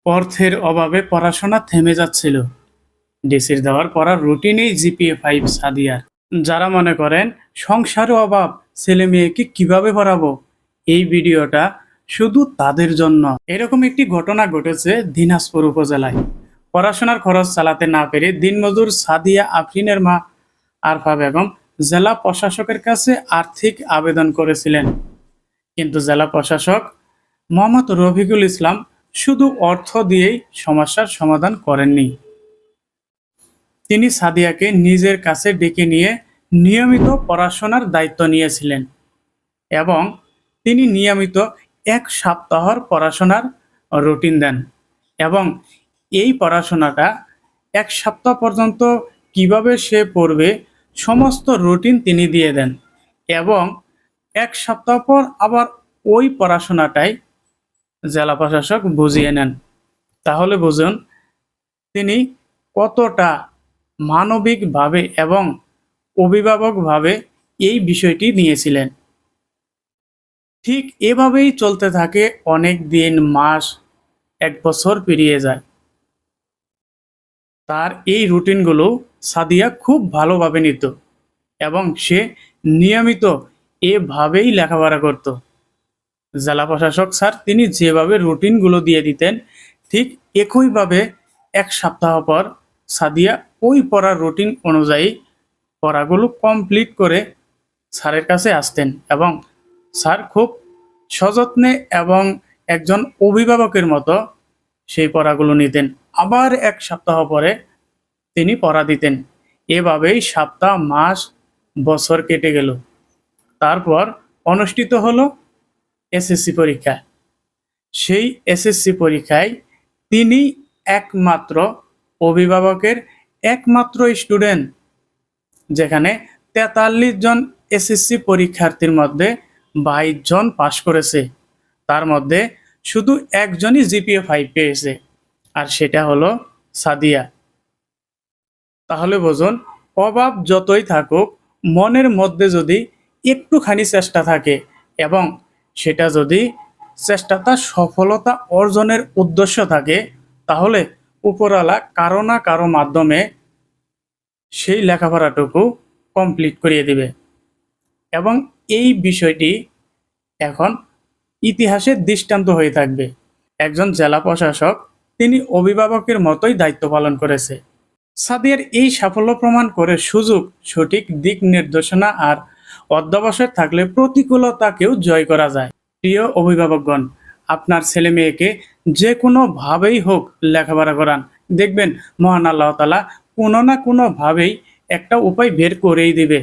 অর্থের অভাবে পড়াশোনা থেমে যাচ্ছিল। ডিসির দেওয়ার পড়ার রুটিনেই জিপিএ 5 সাদিয়ার। যারা মনে করেন সংসারের অভাব, ছেলে মেয়েকে কিভাবে পড়াবো, এই ভিডিওটা শুধু তাদের জন্য। এরকম একটি ঘটনা ঘটেছে দিনাজপুর উপজেলায়। পড়াশোনার খরচ চালাতে না পেরে দিনমজুর সাদিয়া আফরিনের মা আরফা বেগম জেলা প্রশাসকের কাছে আর্থিক আবেদন করেছিলেন। কিন্তু জেলা প্রশাসক মোহাম্মদ রফিকুল ইসলাম শুধু অর্থ দিয়েই সমস্যার সমাধান করেননি। তিনি সাদিয়াকে নিজের কাছে ডেকে নিয়ে নিয়মিত পড়াশোনার দায়িত্ব নিয়েছিলেন এবং তিনি নিয়মিত 1 সপ্তাহর পড়াশোনার রুটিন দেন এবং এই পড়াশোনাটা 1 সপ্তাহ পর্যন্ত কিভাবে সে পড়বে সমস্ত রুটিন তিনি দিয়ে দেন এবং 1 সপ্তাহ পর আবার ওই পড়াশোনাটাই জেলা প্রশাসক বুঝিয়ে নেন। তাহলে বুঝুন তিনি কতটা মানবিকভাবে এবং অভিভাবকভাবে এই বিষয়টি নিয়েছিলেন। ঠিক এভাবেই চলতে থাকে অনেক দিন, মাস, 1 বছর পেরিয়ে যায়। তার এই রুটিনগুলো সাদিয়া খুব ভালোভাবে নিত এবং সে নিয়মিত এভাবেই লেখাপড়া করত। জেলা প্রশাসক স্যার তিনি যেভাবে রুটিনগুলো দিয়ে দিতেন ঠিক একইভাবে 1 সপ্তাহ পর সাদিয়া ওই পড়ার রুটিন অনুযায়ী পড়াগুলো কমপ্লিট করে স্যারের কাছে আসতেন এবং স্যার খুব সযত্নে এবং একজন অভিভাবকের মতো সেই পড়াগুলো নিতেন। আবার 1 সপ্তাহ পরে তিনি পড়া দিতেন। এভাবেই সপ্তাহ, মাস, বছর কেটে গেল। তারপর অনুষ্ঠিত হলো এসএসসি পরীক্ষা। সেই এসএসসি পরীক্ষায় তিনি একমাত্র অভিভাবকের একমাত্র স্টুডেন্ট, যেখানে 43 জন এসএসসি পরীক্ষার্থীর মধ্যে 22 জন পাশ করেছে। তার মধ্যে শুধু একজনই জিপিএ 5 পেয়েছে, আর সেটা হলো সাদিয়া। তাহলে বুঝুন, অভাব যতই থাকুক, মনের মধ্যে যদি একটুখানি চেষ্টা থাকে এবং সেটা যদি চেষ্টাটা সফলতা অর্জনের উদ্দেশ্য থাকে, তাহলে উপরওয়ালা কারো না কারো মাধ্যমে সেই লেখাপড়াটুকু কমপ্লিট করিয়ে দিবে। এবং এই বিষয়টি এখন ইতিহাসের দৃষ্টান্ত হয়ে থাকবে। একজন জেলা প্রশাসক তিনি অভিভাবকের মতোই দায়িত্ব পালন করেছে। সাদিয়ার এই সাফল্য প্রমাণ করে সুযোগ, সঠিক দিক নির্দেশনা আর অধ্যবসায় থাকলে প্রতিকূলতাকেও জয় করা যায়। প্রিয় অভিভাবকগণ, আপনার ছেলে মেয়েকে যে কোনোভাবেই হোক লেখাপড়া করান, দেখবেন মহান আল্লাহ তাআলা কোনো না কোনোভাবেই একটা উপায় বের করেই দিবে।